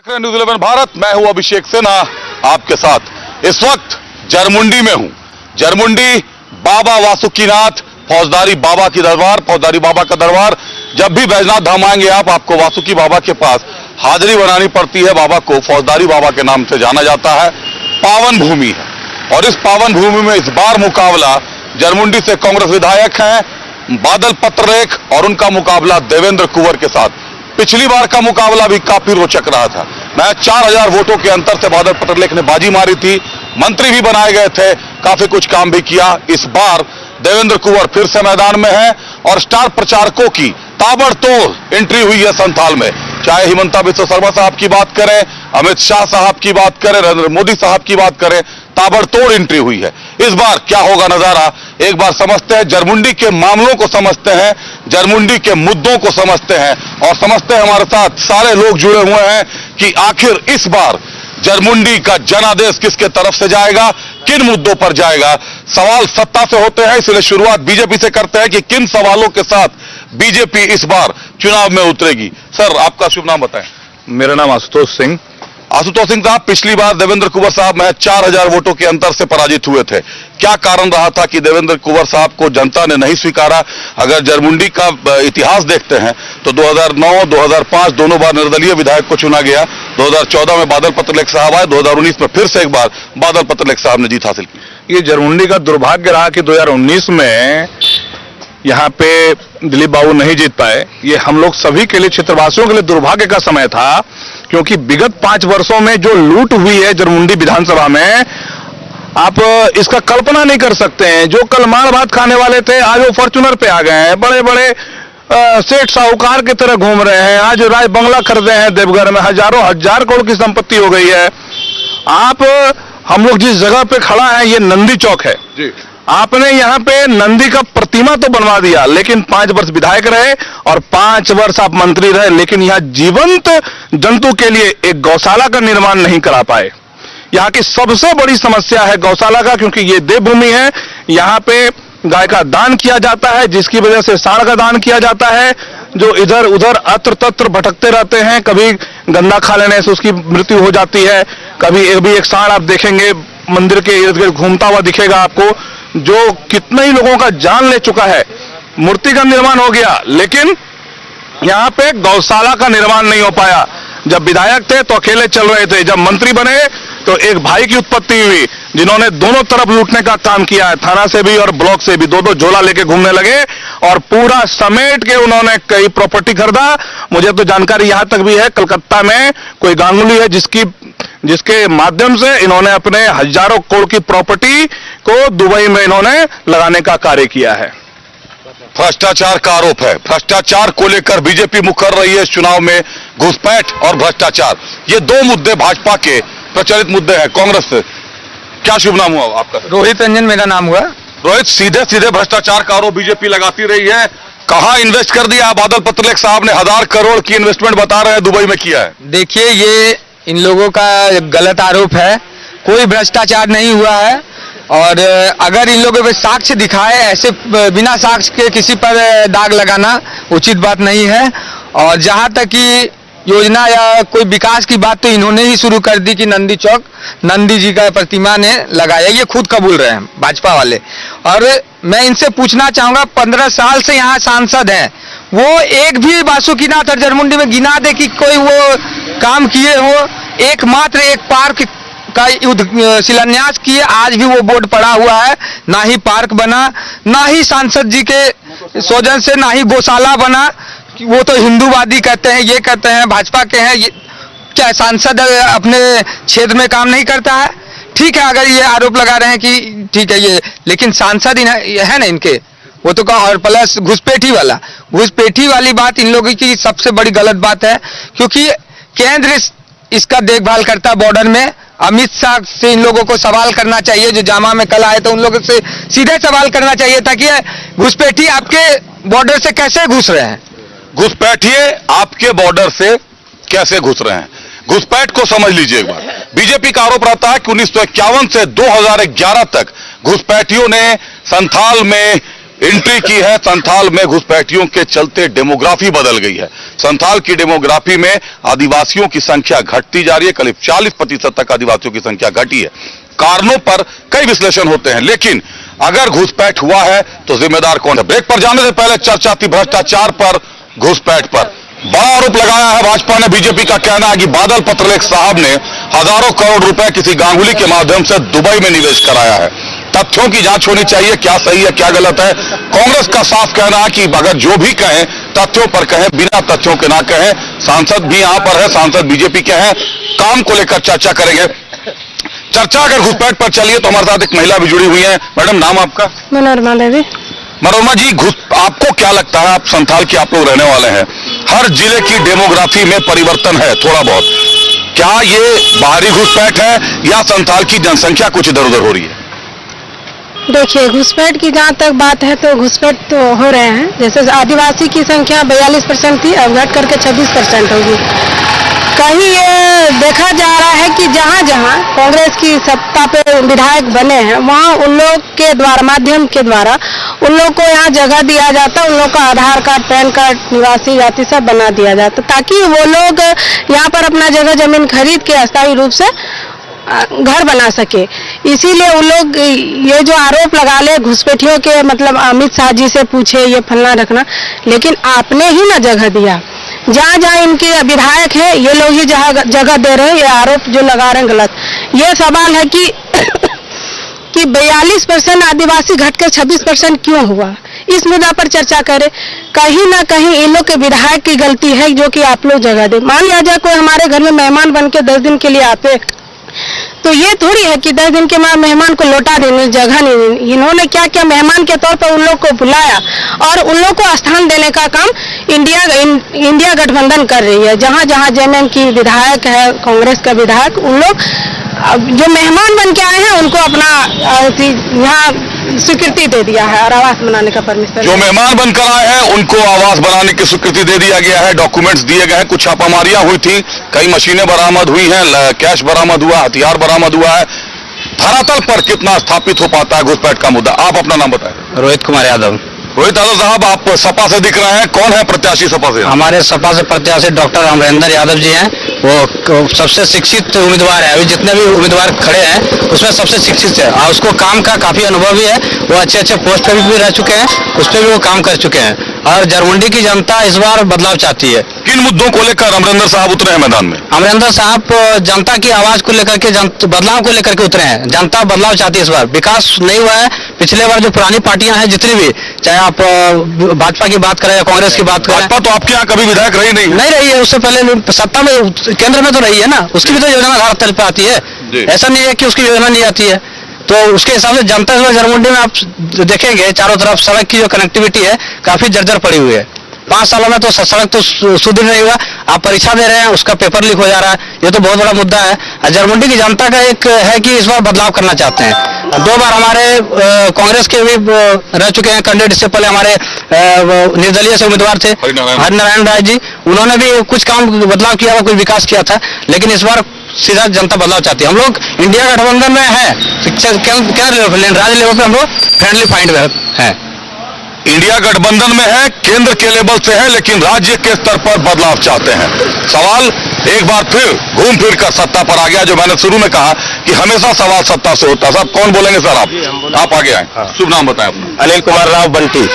News 11 Bharat, मैं हूं अभिषेक सिन्हा आपके साथ। इस वक्त जरमुंडी में हूं। जरमुंडी बाबा वासुकीनाथ फौजदारी बाबा की दरबार, फौजदारी बाबा का दरबार। जब भी बैजनाथ धाम आएंगे आप, आपको वासुकी बाबा के पास हाजिरी बनानी पड़ती है। बाबा को फौजदारी बाबा के नाम से जाना जाता है। पावन भूमि है और इस पावन भूमि में इस बार मुकाबला जरमुंडी से कांग्रेस विधायक हैं बादल पत्रलेख और उनका मुकाबला देवेंद्र कुंवर के साथ। पिछली बार का मुकाबला भी काफी रोचक रहा था। मैं 4000 वोटों के अंतर से बादल पत्रलेख ने बाजी मारी थी। मंत्री भी बनाए गए थे, काफी कुछ काम भी किया। इस बार देवेंद्र कुंवर फिर से मैदान में है और स्टार प्रचारकों की ताबड़तोड़ एंट्री हुई है संथाल में। चाहे हिमंता बिस्वा शर्मा साहब की बात करें, अमित शाह साहब की बात करें, नरेंद्र मोदी साहब की बात करें, ताबड़तोड़ एंट्री हुई है। इस बार क्या होगा नजारा, एक बार समझते हैं। जरमुंडी के मामलों को समझते हैं, जरमुंडी के मुद्दों को समझते हैं और समझते हैं हमारे साथ सारे लोग जुड़े हुए हैं कि आखिर इस बार जरमुंडी का जनादेश किसके तरफ से जाएगा, किन मुद्दों पर जाएगा। सवाल सत्ता से होते हैं, इसलिए शुरुआत बीजेपी से करते हैं कि किन सवालों के साथ बीजेपी इस बार चुनाव में उतरेगी। सर, आपका शुभ नाम बताएं। मेरा नाम आशुतोष सिंह। आशुतोष सिंह साहब, पिछली बार देवेंद्र कुंवर साहब महज 4000 वोटों के अंतर से पराजित हुए थे। क्या कारण रहा था कि देवेंद्र कुंवर साहब को जनता ने नहीं स्वीकारा? अगर जरमुंडी का इतिहास देखते हैं तो 2009, 2005 दोनों बार निर्दलीय विधायक को चुना गया। 2014 में बादल पत्रलेख साहब आए, 2019 में फिर से एक बार बादल पत्रलेख साहब ने जीत हासिल की। ये जरमुंडी का दुर्भाग्य रहा कि 2019 में यहाँ पे दिलीप बाबू नहीं जीत पाए। ये हम लोग सभी के लिए, क्षेत्रवासियों के लिए दुर्भाग्य का समय था, क्योंकि विगत 5 वर्षों में जो लूट हुई है जरमुंडी विधानसभा में, आप इसका कल्पना नहीं कर सकते हैं। जो कल मार भात खाने वाले थे आज वो फॉर्च्यूनर पे आ गए हैं, बड़े बड़े सेठ साहूकार की तरह घूम रहे हैं। आज राज बंगला खरीदे हैं देवघर में, हजार करोड़ की संपत्ति हो गई है। हम लोग जिस जगह पे खड़ा है ये नंदी चौक है जी। आपने यहाँ पे नंदी का प्रतिमा तो बनवा दिया, लेकिन 5 वर्ष विधायक रहे और 5 वर्ष आप मंत्री रहे, लेकिन यहाँ जीवंत जंतु के लिए एक गौशाला का निर्माण नहीं करा पाए। यहाँ की सबसे बड़ी समस्या है गौशाला का, क्योंकि ये देवभूमि है। यहाँ पे गाय का दान किया जाता है, जिसकी वजह से सांड का दान किया जाता है, जो इधर उधर अत्र तत्र भटकते रहते हैं। कभी गंदा खा लेने से उसकी मृत्यु हो जाती है, कभी एक सांड आप देखेंगे मंदिर के इर्द गिर्द घूमता हुआ दिखेगा आपको, जो कितने ही लोगों का जान ले चुका है। मूर्ति का निर्माण हो गया, लेकिन यहाँ पे गौशाला का निर्माण नहीं हो पाया। जब विधायक थे तो अकेले चल रहे थे, जब मंत्री बने तो एक भाई की उत्पत्ति हुई, जिन्होंने दोनों तरफ लूटने का काम किया है, थाना से भी और ब्लॉक से भी। दो झोला लेके घूमने लगे और पूरा समेट के उन्होंने कई प्रॉपर्टी खरीदा। मुझे तो जानकारी यहां तक भी है, कलकत्ता में कोई गांगुली है जिसके माध्यम से इन्होंने अपने हजारों करोड़ की प्रॉपर्टी को दुबई में इन्होंने लगाने का कार्य किया है। भ्रष्टाचार का आरोप है। भ्रष्टाचार को लेकर बीजेपी मुख कर रही है इस चुनाव में। घुसपैठ और भ्रष्टाचार, ये 2 मुद्दे भाजपा के प्रचलित मुद्दे हैं। कांग्रेस से क्या शुभ नाम हुआ आपका? रोहित रंजन मेरा नाम हुआ। रोहित, सीधे सीधे भ्रष्टाचार का आरोप बीजेपी लगाती रही है। कहां इन्वेस्ट कर दिया बादल पत्रलेख साहब ने? 1000 करोड़ की इन्वेस्टमेंट बता रहे हैं दुबई में किया है। देखिए, ये इन लोगों का गलत आरोप है। कोई भ्रष्टाचार नहीं हुआ है और अगर इन लोगों पे साक्ष्य दिखाए, ऐसे बिना साक्ष्य के किसी पर दाग लगाना उचित बात नहीं है। और जहां तक कि योजना या कोई विकास की बात, तो इन्होंने ही शुरू कर दी कि नंदी चौक नंदी जी का प्रतिमा ने लगाया। ये खुद कबूल रहे हैं भाजपा वाले। और मैं इनसे पूछना चाहूंगा, 15 साल से यहाँ सांसद हैं, वो एक भी वासुकीनाथ और जरमुंडी में गिना दे कि कोई वो काम किए हो। एकमात्र एक पार्क का शिलान्यास किए, आज भी वो बोर्ड पड़ा हुआ है। ना ही पार्क बना, ना ही सांसद जी के सौजन से, ना ही गौशाला बना। वो तो हिंदूवादी कहते हैं, ये कहते हैं भाजपा के हैं। ये क्या सांसद अपने क्षेत्र में काम नहीं करता है? ठीक है, अगर ये आरोप लगा रहे हैं कि ठीक है ये, लेकिन सांसद है ना इनके, वो तो कहा। और प्लस घुसपैठी वाली बात इन लोगों की सबसे बड़ी गलत बात है, क्योंकि केंद्र इसका देखभाल करता है बॉर्डर में। अमित शाह से इन लोगों को सवाल करना चाहिए, जो जामा में कल आए तो उन लोगों से सीधे सवाल करना चाहिए था कि घुसपैठी आपके बॉर्डर से कैसे घुस रहे हैं। घुसपैठिए आपके बॉर्डर से कैसे घुस रहे हैं, घुसपैठ को समझ लीजिए एक बार। बीजेपी का आरोप रहता है कि 1951 से 2011 तक घुसपैठियों ने संथाल में एंट्री की है। संथाल में घुसपैठियों के चलते डेमोग्राफी बदल गई है। संथाल की डेमोग्राफी में आदिवासियों की संख्या घटती जा रही है। करीब 40% तक आदिवासियों की संख्या घटी है। कारणों पर कई विश्लेषण होते हैं, लेकिन अगर घुसपैठ हुआ है तो जिम्मेदार कौन है? ब्रेक पर जाने से पहले चर्चा थी भ्रष्टाचार पर, घुसपैठ पर। बड़ा आरोप लगाया है भाजपा ने। बीजेपी का कहना है कि बादल पत्रलेख साहब ने हजारों करोड़ रुपए किसी गांगुली के माध्यम से दुबई में निवेश कराया है। तथ्यों की जांच होनी चाहिए, क्या सही है क्या गलत है। कांग्रेस का साफ कहना है कि अगर जो भी कहें तथ्यों पर कहें, बिना तथ्यों के ना कहें। सांसद भी यहां पर है, सांसद बीजेपी के हैं। काम को लेकर चर्चा करेंगे। चर्चा अगर घुसपैठ पर चलिए तो हमारे साथ एक महिला भी जुड़ी हुई है। मैडम, नाम आपका? मनोरमा देवी। मनोरमा जी, आपको क्या लगता है, आप संथाल के आप लोग रहने वाले हैं, हर जिले की डेमोग्राफी में परिवर्तन है थोड़ा बहुत, क्या ये बाहरी घुसपैठ है या संथाल की जनसंख्या कुछ इधर उधर हो रही है? देखिए, घुसपैठ की जहाँ तक बात है तो घुसपैठ तो हो रहे हैं। जैसे आदिवासी की संख्या 42% थी, अब घट करके 26% होगी। कहीं ये देखा जा रहा है कि जहाँ जहाँ कांग्रेस की सत्ता पे विधायक बने हैं, वहाँ उन लोग के द्वारा, माध्यम के द्वारा उन लोग को यहाँ जगह दिया जाता, उन लोग का आधार कार्ड, पैन कार्ड, निवासी जाति सब बना दिया जाता, ताकि वो लोग यहाँ पर अपना जगह जमीन खरीद के अस्थायी रूप से घर बना सके। इसीलिए उन लोग ये जो आरोप लगा ले घुसपैठियों के, मतलब अमित शाह जी से पूछे ये फलना रखना, लेकिन आपने ही ना जगह दिया। जहाँ जहाँ इनके विधायक है ये लोग ही जगह दे रहे हैं। ये आरोप जो लगा रहे हैं गलत। ये सवाल है कि 42% आदिवासी घटकर 26% क्यों हुआ, इस मुद्दा पर चर्चा करें। कहीं ना कहीं इन लोग के विधायक की गलती है जो कि आप लोग जगह दे। मान लिया जाए कोई हमारे घर में मेहमान बन के 10 दिन के लिए आते, तो ये थोड़ी है कि 10 दिन के बाद मेहमान को लौटा देने जगह नहीं। इन्होंने क्या किया, मेहमान के तौर पर उन लोग को बुलाया और उन लोग को स्थान देने का काम इंडिया गठबंधन कर रही है। जहाँ जहाँ जेएमएम की विधायक है, कांग्रेस का विधायक, उन लोग जो मेहमान बन के आए हैं उनको अपना यहाँ स्वीकृति दे दिया है और आवास बनाने का परमिशन। जो मेहमान बनकर आए हैं उनको आवास बनाने की स्वीकृति दे दिया गया है, डॉक्यूमेंट्स दिए गए हैं। कुछ छापामारियां हुई थी, कई मशीनें बरामद हुई हैं, कैश बरामद हुआ, हथियार बरामद हुआ है। धरातल पर कितना स्थापित हो पाता है घुसपैठ का मुद्दा? आप अपना नाम बताएं। रोहित कुमार यादव। रोहित यादव साहब, आप सपा से दिख रहे हैं, कौन है प्रत्याशी सपा से? हमारे सपा से प्रत्याशी डॉक्टर अमरेंद्र यादव जी हैं। वो सबसे शिक्षित उम्मीदवार है। अभी जितने भी उम्मीदवार खड़े हैं उसमें सबसे शिक्षित है और उसको काम का काफी अनुभव भी है। वो अच्छे अच्छे पोस्ट पे भी रह चुके हैं, उस पर भी वो काम कर चुके हैं। और जरमुंडी की जनता इस बार बदलाव चाहती है। किन मुद्दों को लेकर अमरेंद्र साहब उतरे हैं मैदान में? अमरेंद्र साहब जनता की आवाज को लेकर के, बदलाव को लेकर के उतरे हैं। जनता बदलाव चाहती है इस बार। विकास नहीं हुआ है पिछले बार। जो पुरानी पार्टियां हैं जितनी भी, चाहे आप भाजपा की बात करें या कांग्रेस की बात करें। भाजपा तो आपके यहाँ कभी विधायक रही नहीं है। उससे पहले सत्ता में केंद्र में तो रही है ना, उसकी भी तो योजना धारा तल पे आती है। ऐसा नहीं है कि उसकी योजना नहीं आती है। तो उसके हिसाब से जनता इस बार जरमुंडी में आप देखेंगे चारों तरफ सड़क की जो कनेक्टिविटी है काफी जर्जर पड़ी हुई है। 5 सालों में तो सड़क तो सुदृढ़ नहीं हुआ। आप परीक्षा दे रहे हैं, उसका पेपर लीक हो जा रहा है। ये तो बहुत बड़ा मुद्दा है। जरमुंडी की जनता का एक है कि इस बार बदलाव करना चाहते हैं। 2 बार हमारे कांग्रेस के भी रह चुके हैं कैंडिडेट। इससे पहले हमारे निर्दलीय से उम्मीदवार थे हरिनारायण राय जी, उन्होंने भी कुछ काम बदलाव किया था, कुछ विकास किया था। लेकिन इस बार सीधा जनता बदलाव चाहती है। हम लोग इंडिया गठबंधन में है, शिक्षा केंद्र लेवल, राज्य लेवल पे हम लोग फ्रेंडली फाइंड है। इंडिया गठबंधन में है, केंद्र के लेवल से है, लेकिन राज्य के स्तर पर बदलाव चाहते हैं। सवाल एक बार फिर घूम फिर कर सत्ता पर आ गया। जो मैंने शुरू में कहा कि हमेशा सवाल सत्ता से होता है। साहब कौन बोलेंगे? सर आप आगे आए। शुभ नाम बताएं अपना। अनिल कुमार राव बंटी।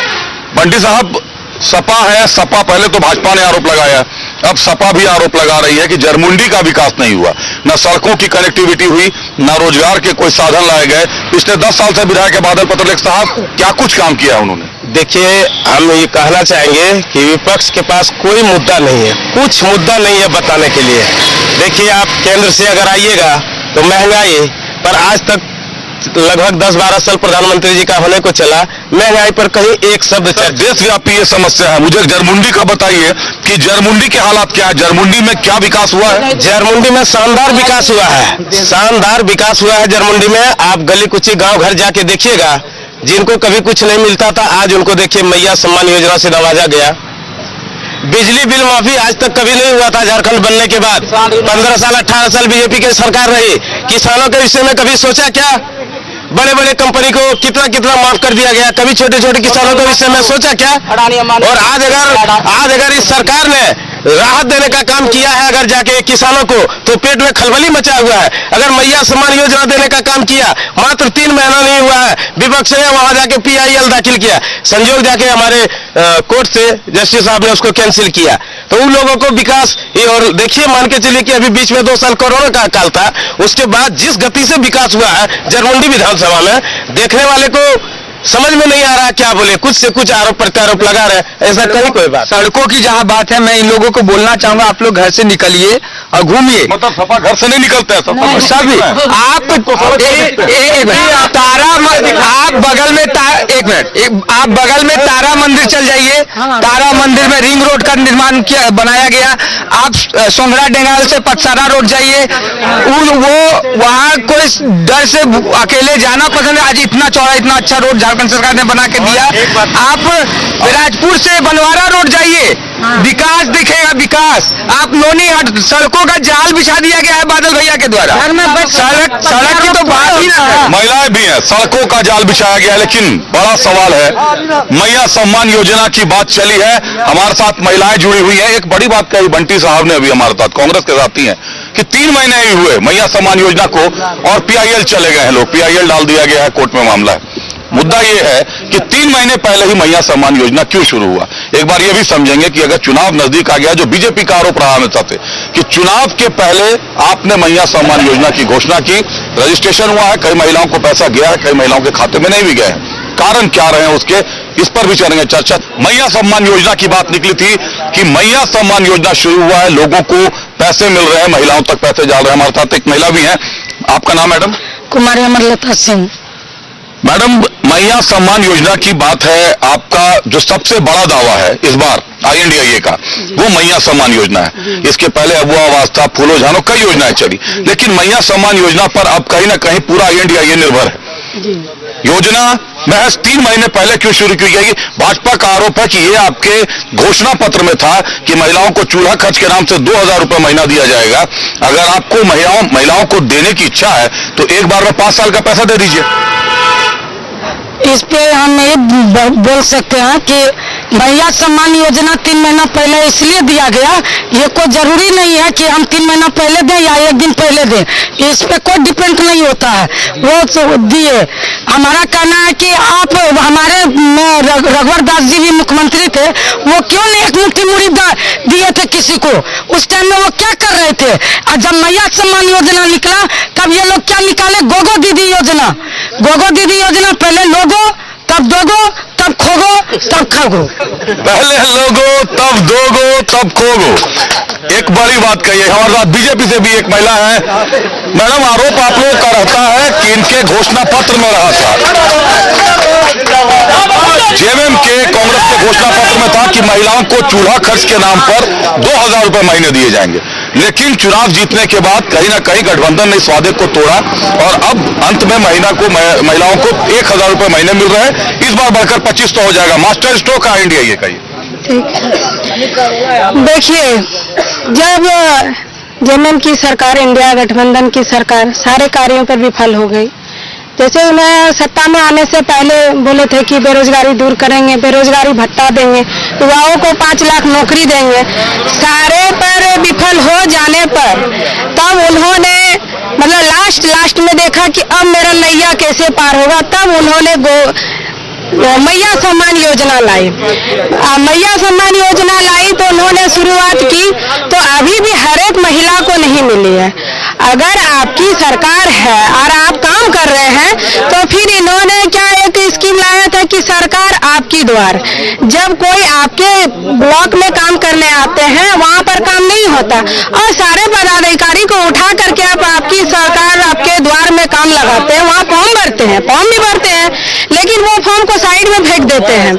बंटी साहब, सपा है, सपा पहले तो भाजपा ने आरोप लगाया, अब सपा भी आरोप लगा रही है कि जरमुंडी का विकास नहीं हुआ। न सड़कों की कनेक्टिविटी हुई, न रोजगार के कोई साधन लाए गए। पिछले 10 साल से विधायक बादल पत्रलेख साहब क्या कुछ काम किया उन्होंने? देखिए, हम ये कहना चाहेंगे कि विपक्ष के पास कोई मुद्दा नहीं है, कुछ मुद्दा नहीं है बताने के लिए। देखिए, आप केंद्र से अगर आइएगा तो महंगाई पर आज तक लगभग 10-12 साल प्रधानमंत्री जी का होने को चला, महंगाई पर कहीं एक शब्द चर्चा। देशव्यापी ये समस्या है। मुझे जरमुंडी का बताइए कि जरमुंडी के हालात क्या है, जरमुंडी में क्या विकास हुआ है? जरमुंडी में शानदार विकास हुआ है, शानदार विकास हुआ है जरमुंडी में। आप गली कुची गांव घर जाके देखिएगा, जिनको कभी कुछ नहीं मिलता था आज उनको देखिए मैया सम्मान योजना से नवाजा गया। बिजली बिल माफी आज तक कभी नहीं हुआ था झारखंड बनने के बाद। 15 साल 18 साल बीजेपी की सरकार रही, किसानों के विषय में कभी सोचा क्या? बड़े बड़े कंपनी को कितना कितना माफ कर दिया गया, कभी छोटे छोटे किसानों को इस समय सोचा क्या? और आज अगर इस सरकार ने राहत देने का काम किया है अगर जाके किसानों को, तो पेट में खलबली मचा हुआ है। अगर मैया सम्मान योजना देने का काम किया, मात्र 3 महीना नहीं हुआ है, विपक्ष ने वहां जाके PIL दाखिल किया, संजोग जाके हमारे कोर्ट से जस्टिस साहब ने उसको कैंसिल किया। तो उन लोगों को विकास ये, और देखिए मान के चलिए कि अभी बीच में 2 साल कोरोना का काल था, उसके बाद जिस गति से विकास हुआ है जरमुंडी विधानसभा में, देखने वाले को समझ में नहीं आ रहा क्या बोले, कुछ से कुछ आरोप प्रत्यारोप लगा रहे, ऐसा कहीं कोई बात। सड़कों की जहाँ बात है, मैं इन लोगों को बोलना चाहूंगा, आप लोग घर से निकलिए और घूमिए। मतलब सपा घर से नहीं निकलते हैं, सभी आप आप बगल में एक मिनट, आप बगल में तारा मंदिर चल जाइए, तारा मंदिर में रिंग रोड का निर्माण किया बनाया गया। आप सोंगरा डेंगाल से पटसारा रोड जाइए, वो वहाँ कोई डर से अकेले जाना पसंद है। आज इतना चौड़ा इतना अच्छा रोड झारखंड सरकार ने बना के दिया। आप राजपुर से बनवारा रोड जाइए, विकास दिखेगा, विकास। आप नोनीहाट सड़कों का जाल बिछा दिया गया है बादल भैया के द्वारा। सड़क की तो बात ही ना है। महिलाएं भी हैं, सड़कों का जाल बिछाया गया है। लेकिन बड़ा सवाल है, मैया सम्मान योजना की बात चली है, हमारे साथ महिलाएं जुड़ी हुई हैं। एक बड़ी बात कही बंटी साहब ने अभी हमारे साथ, कांग्रेस के साथी हैं, कि 3 महीने ही हुए मैया सम्मान योजना को और PIL चले गए हैं लोग, PIL डाल दिया गया है, कोर्ट में मामला है। मुद्दा यह है कि 3 महीने पहले ही मैया सम्मान योजना क्यों शुरू हुआ। एक बार यह भी समझेंगे कि अगर चुनाव नजदीक आ गया, जो बीजेपी का आरोप रहा हमेशा से कि चुनाव के पहले आपने मैया सम्मान योजना की घोषणा की, रजिस्ट्रेशन हुआ है, कई महिलाओं को पैसा गया है, कई महिलाओं के खाते में नहीं भी गए हैं, कारण क्या रहे हैं उसके, इस पर भी करेंगे चर्चा। मैया सम्मान योजना की बात निकली थी कि मैया सम्मान योजना शुरू हुआ है, लोगों को पैसे मिल रहे हैं, महिलाओं तक पैसे जा रहे हैं। हमारे साथ एक महिला भी है, आपका नाम मैडम? कुमारी अमरलता सिंह। मैडम, मैया सम्मान योजना की बात है, आपका जो सबसे बड़ा दावा है इस बार INDIA का, वो मैया सम्मान योजना है। इसके पहले अबुआ आवास था, फूलो झानो, कई योजनाएं चली, लेकिन मैया सम्मान योजना पर अब कहीं ना कहीं पूरा INDIA निर्भर है। योजना महज 3 महीने पहले क्यों शुरू की गई? भाजपा का आरोप है कि ये आपके घोषणा पत्र में था कि महिलाओं को चूल्हा खर्च के नाम से 2000 रुपए महीना दिया जाएगा। अगर आपको महिलाओं को देने की इच्छा है तो एक बार में 5 साल का पैसा दे दीजिए। इस पे हम ये बोल सकते हैं कि मैया सम्मान योजना 3 महीना पहले इसलिए दिया गया, ये कोई जरूरी नहीं है कि हम 3 महीना पहले दें या 1 दिन पहले दें, इस पे कोई डिपेंड नहीं होता है, वो दिए। हमारा कहना है कि आप हमारे रघुवर दास जी भी मुख्यमंत्री थे, वो क्यों नहीं एक मुट्ठी मुड़ी दिए थे किसी को? उस टाइम में वो क्या कर रहे थे? और जब मैया सम्मान योजना निकला तब ये लोग क्या निकाले? गोगो दीदी योजना। गोगो दीदी योजना पहले लोगो, तब दोगो, तब खोगो, तब खागो। पहले लोगो, तब दोगो, तब खोगो। एक बड़ी बात कही है। हमारे साथ बीजेपी से भी एक महिला है। मैडम, आरोप आप लोगों का रहता है कि इनके घोषणा पत्र में रहा था, JMM के कांग्रेस के घोषणा पत्र में था कि महिलाओं को चूल्हा खर्च के नाम पर 2000 रुपए महीने दिए जाएंगे। लेकिन चुनाव जीतने के बाद कहीं ना कहीं गठबंधन ने इस वादे को तोड़ा और अब अंत में महिलाओं को 1000 रुपए महीने मिल रहे हैं। इस बार बढ़कर 2500 हो जाएगा। मास्टर स्ट्रोक का INDIA का ये। देखिए, जब JMM की सरकार, इंडिया गठबंधन की सरकार सारे कार्यों पर विफल हो गई। जैसे मैं सत्ता में आने से पहले बोले थे कि बेरोजगारी दूर करेंगे, बेरोजगारी भत्ता देंगे, युवाओं को 5 लाख नौकरी देंगे, सारे पर विफल हो जाने पर तब उन्होंने मतलब लास्ट में देखा कि अब मेरा नैया कैसे पार होगा, तब उन्होंने मैया सम्मान योजना लाई। मैया सम्मान योजना लाई तो उन्होंने शुरुआत की, तो अभी भी हर एक महिला को नहीं मिली है। अगर आपकी सरकार है और आप काम कर रहे हैं तो फिर इन्होंने क्या एक स्कीम लाया था कि सरकार आपकी द्वार। जब कोई आपके ब्लॉक में काम करने आते हैं वहाँ पर काम नहीं होता और सारे पदाधिकारी को उठा करके आप आपकी सरकार आपके द्वार में काम लगाते हैं, वहाँ फॉर्म भरते हैं, फॉर्म भी भरते हैं, लेकिन वो फॉर्म को साइड में फेंक देते हैं।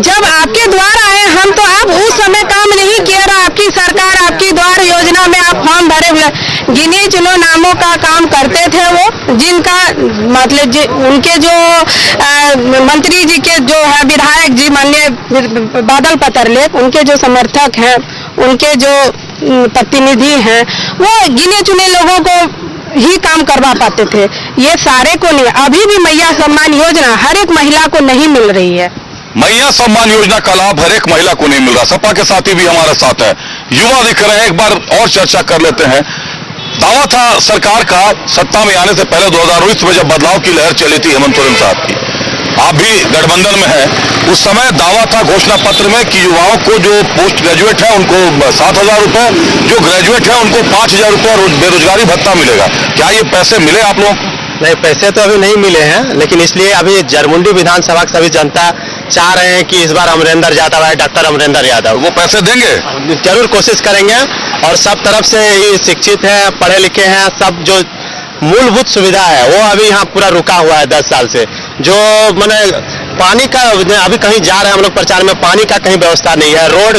जब आपके द्वार आए हम तो आप उस समय काम नहीं किया, आपकी सरकार आपकी द्वार योजना में आप फॉर्म भरे हुए गिने चुनो नामों का काम करते थे, वो जिनका मतलब उनके जो मंत्री जी के जो है विधायक जी माननीय बादल पत्रलेख, उनके जो समर्थक हैं, उनके जो प्रतिनिधि हैं, वो गिने चुने लोगों को ही काम करवा पाते थे, ये सारे को नहीं। अभी भी मैया सम्मान योजना हर एक महिला को नहीं मिल रही है। मैया सम्मान योजना का लाभ हर एक महिला को नहीं मिल रहा। सपा के साथी भी हमारे साथ है, युवा दिख रहे हैं। एक बार और चर्चा कर लेते हैं। दावा था सरकार का सत्ता में आने से पहले 2019 में जब बदलाव की लहर चली थी हेमंत सोरेन साहब की, आप भी गठबंधन में हैं, उस समय दावा था घोषणा पत्र में कि युवाओं को जो पोस्ट ग्रेजुएट है उनको 7,000 रुपए, जो ग्रेजुएट है उनको 5,000 रुपए बेरोजगारी भत्ता मिलेगा। क्या ये पैसे मिले आप लोगों को? नहीं, पैसे तो अभी नहीं मिले हैं, लेकिन इसलिए अभी जरमुंडी विधानसभा की सभी जनता चाह रहे हैं कि इस बार अमरिंदर यादव आए, डॉक्टर अमरिंदर यादव। वो पैसे देंगे? जरूर कोशिश करेंगे, और सब तरफ से ही शिक्षित हैं, पढ़े लिखे हैं, सब जो मूलभूत सुविधा है वो अभी यहाँ पूरा रुका हुआ है 10 साल से। जो मैंने पानी का अभी कहीं जा रहे हैं हम लोग प्रचार में, पानी का कहीं व्यवस्था नहीं है, रोड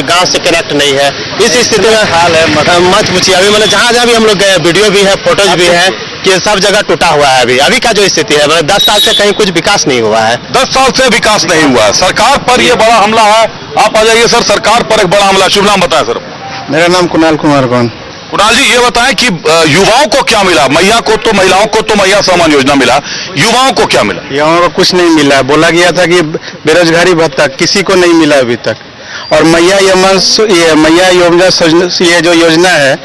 गांव से कनेक्ट नहीं है। इस स्थिति में हाल है मत पूछिए। अभी मैंने जहाँ भी हम लोग गए, वीडियो भी है, फोटोज भी है कि सब जगह टूटा हुआ है। अभी का जो स्थिति है, 10 साल से कहीं कुछ विकास नहीं हुआ है। 10 साल से विकास नहीं हुआ है। सरकार पर यह बड़ा हमला है। आप आ जाइए सर, सरकार पर एक बड़ा हमला। शुभ नाम बताएं सर। मेरा नाम कुणाल कुमार कौन। कुणाल जी, ये बताएं कि युवाओं को क्या मिला? मैया को तो, महिलाओं को तो मैया सम्मान योजना मिला, युवाओं को क्या मिला? युवाओं को कुछ नहीं मिला। बोला गया था कि बेरोजगारी भत्ता किसी को नहीं मिला अभी तक। और मैया योजना, ये जो योजना है,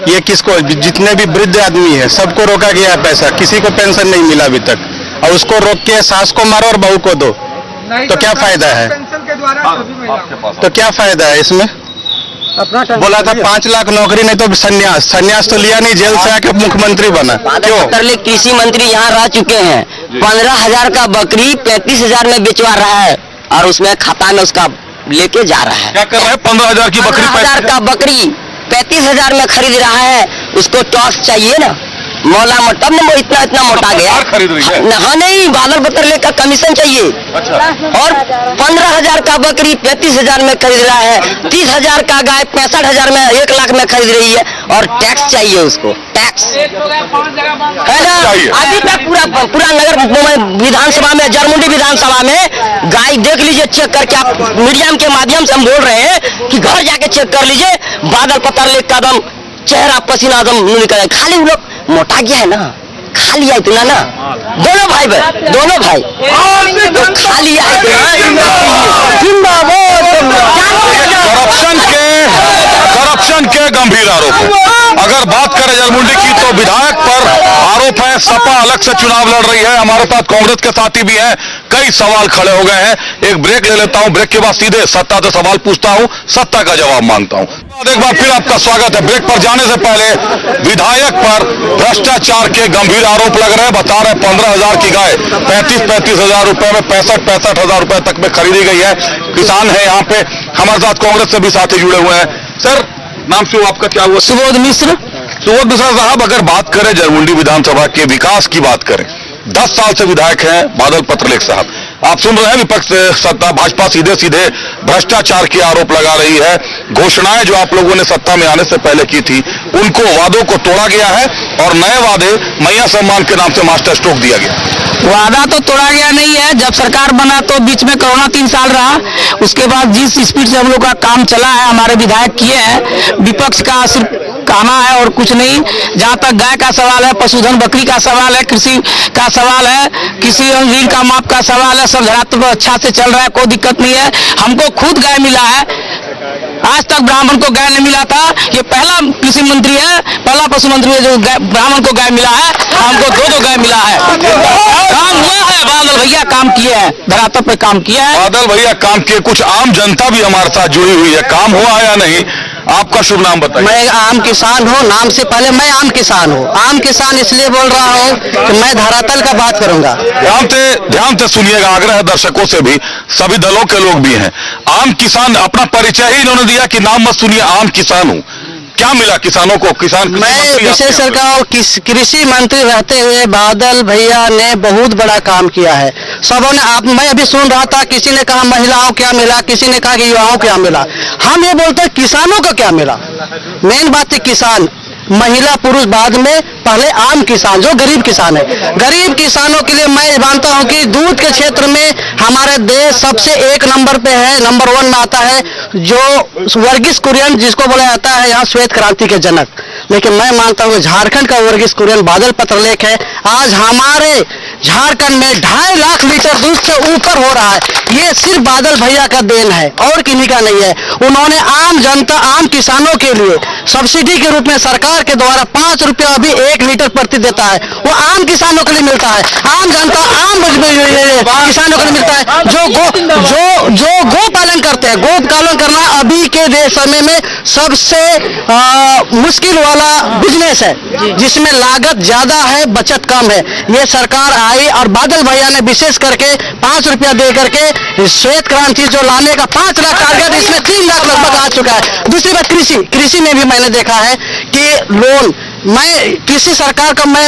ये किसको, जितने भी वृद्ध आदमी है सबको रोका गया है पैसा, किसी को पेंशन नहीं मिला अभी तक। और उसको रोक के सास को मारो और बहू को दो, तो क्या फायदा है? तो क्या फायदा है इसमें? बोला था 5 लाख नौकरी, नहीं तो संन्यास तो लिया नहीं, जेल से आके मुख्यमंत्री बना। क्यों? कृषि मंत्री यहाँ रह चुके हैं, 15,000 का बकरी 35,000 में बेचवा रहा है, और उसमें खाता में उसका लेके जा रहा है। क्या कर रहे हैं? 15,000 की बकरी, 15,000 का बकरी 35,000 में खरीद रहा है। उसको टॉस चाहिए ना, मौला तब न वो इतना मोटा गया। खरीद रही है? हाँ नहीं, बादल पत्रले का कमीशन चाहिए। अच्छा। और 15,000 का बकरी 35,000 में खरीद रहा है, 30,000 का गाय 65,000 में, 1 लाख में खरीद रही है, और टैक्स चाहिए उसको, टैक्स है ना। अभी तक पूरा नगर विधानसभा में, जरमुंडी विधानसभा में गाय देख लीजिए, चेक करके, आप मीडिया के माध्यम से हम बोल रहे हैं कि घर जाके चेक कर लीजिए, बादल पत्रले का दम चेहरा पसीना दम निकल, खाली वो लोग मोटा गया है ना, खा लिया इतना ना, दोनों भाई तो खा लिया करप्शन के गंभीर आरोप। अगर बात करें जरमुंडी की, तो विधायक पर आरोप है। सपा अलग से चुनाव लड़ रही है, हमारे साथ कांग्रेस के साथी भी हैं। कई सवाल खड़े हो गए हैं। एक ब्रेक ले लेता हूं, ब्रेक के बाद सीधे सत्ता से सवाल पूछता हूं, सत्ता का जवाब मांगता हूं। एक बार फिर आपका स्वागत है। ब्रेक पर जाने से पहले विधायक पर भ्रष्टाचार के गंभीर आरोप लग रहे हैं। बता रहे 15,000 की गाय 35,000 रुपए में, 65,000 रुपए तक में खरीदी गई है। किसान है यहाँ पे, हमारे साथ कांग्रेस से भी साथी जुड़े हुए हैं। सर, नाम शुभ आपका क्या हुआ? सुबोध मिश्र। सुबोध मिश्रा साहब, अगर बात करें जरमुंडी विधानसभा के विकास की बात करें, 10 साल से विधायक हैं बादल पत्रलेख साहब। आप सुन रहे हैं विपक्ष से सत्ता भाजपा सीधे भ्रष्टाचार के आरोप लगा रही है। घोषणाएं जो आप लोगों ने सत्ता में आने से पहले की थी, उनको वादों को तोड़ा गया है, और नए वादे मैया सम्मान के नाम से मास्टर स्ट्रोक दिया गया। वादा तो तोड़ा गया नहीं है। जब सरकार बना तो बीच में कोरोना 3 साल रहा, उसके बाद जिस स्पीड से हम लोग का काम चला है, हमारे विधायक किए हैं, विपक्ष का सिर्फ कहना है और कुछ नहीं। जहाँ तक गाय का सवाल है, पशुधन बकरी का सवाल है, कृषि का सवाल है, कृषि ऋण का माफ का सवाल है, सब धरातल अच्छा से चल रहा है, कोई दिक्कत नहीं है। हमको खुद गाय मिला है, आज तक ब्राह्मण को गाय नहीं मिला था। ये पहला कृषि मंत्री है, पहला पशु मंत्री है जो ब्राह्मण को गाय मिला है। हमको 2 गाय मिला है। काम हुआ है, बादल भैया काम किए हैं, धरातल पे काम किया है। बादल भैया काम किए, कुछ आम जनता भी हमारे साथ जुड़ी हुई है। काम हुआ है या नहीं? आपका शुभ नाम बताइए। मैं आम किसान हूँ, नाम से पहले मैं आम किसान हूँ। आम किसान इसलिए बोल रहा हूँ कि मैं धरातल का बात करूंगा। ध्यान से सुनिएगा, आग्रह है दर्शकों से भी, सभी दलों के लोग भी हैं। आम किसान, अपना परिचय ही इन्होंने दिया कि नाम मत सुनिए, आम किसान हूँ। क्या मिला किसानों को? मैं विशेष सरकार कृषि मंत्री रहते हुए बादल भैया ने बहुत बड़ा काम किया है। सबों ने मैं अभी सुन रहा था, किसी ने कहा महिलाओं क्या मिला, किसी ने कहा कि युवाओं क्या मिला। हम ये बोलते हैं किसानों को क्या मिला। मेन बात है किसान, महिला पुरुष बाद में, पहले आम किसान जो गरीब किसान है। गरीब किसानों के लिए मैं मानता हूं कि दूध के क्षेत्र में हमारे देश सबसे एक नंबर पे है, नंबर 1 में आता है जो वर्गीस कुरियन, जिसको बोला जाता है यहाँ श्वेत क्रांति के जनक। लेकिन मैं मानता हूँ झारखंड का वर्गीस कुरियन बादल पत्रलेख है। आज हमारे झारखंड में 2.5 लाख लीटर दूध से ऊपर हो रहा है। ये सिर्फ बादल भैया का देन है और किन्हीं का नहीं है। उन्होंने आम जनता, आम किसानों के लिए सब्सिडी के रूप में सरकार के द्वारा 5 रुपया अभी 1 लीटर प्रति देता है, वो आम किसानों के लिए मिलता है। आम जनता, आम किसानों के लिए मिलता है जो गो पालन करते हैं। गो पालन करना अभी के समय में सबसे मुश्किल वाला बिजनेस है, जिसमें लागत ज्यादा है, बचत कम है। ये सरकार आई और बादल भैया ने विशेष करके 5 रुपया दे करके श्वेत क्रांति जो लाने का 5 लाख टारगेट, इसमें 3 लाख लगभग आ चुका है। दूसरी बात कृषि में भी मैंने देखा है कि लोन, मैं कृषि सरकार का मैं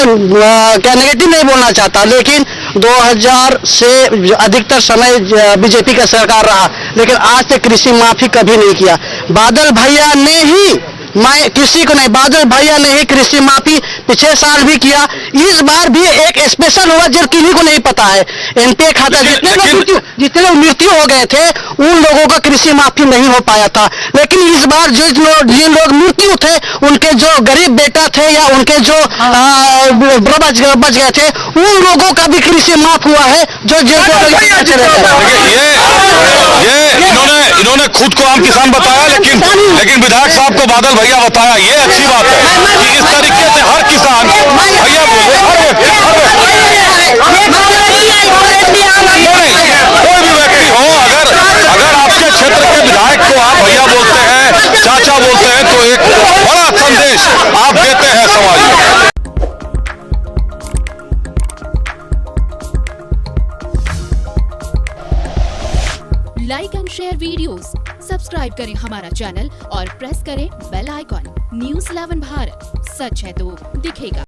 क्या नेगेटिव नहीं बोलना चाहता, लेकिन 2000 से अधिकतर समय बीजेपी का सरकार रहा, लेकिन आज तक कृषि माफी कभी नहीं किया। बादल भैया ने ही, मैं किसी को नहीं, बादल भैया ने ही कृषि माफी पिछले साल भी किया। इस बार भी एक स्पेशल हुआ जो किन्हीं को नहीं पता है। एनपीए खाता जितने लोग मृत्यु हो गए थे उन लोगों का कृषि माफी नहीं हो पाया था, लेकिन इस बार जिन लोग मृत्यु थे, उनके जो गरीब बेटा थे या उनके जो बच गए थे, उन लोगों का भी कृषि माफ हुआ है। जो इन्होंने खुद को आम किसान बताया, लेकिन विधायक साहब को बादल भैया बताया। ये अच्छी बात है कि इस तरीके से हर किसान भैया बोले, कोई भी व्यक्ति हो, अगर आपके क्षेत्र के विधायक को आप भैया बोलते हैं, चाचा बोलते हैं, तो एक बड़ा संदेश आप देते हैं समाज में। Like and share videos, subscribe करें हमारा चैनल और प्रेस करें बेल आइकॉन। News 11 भारत, सच है तो दिखेगा।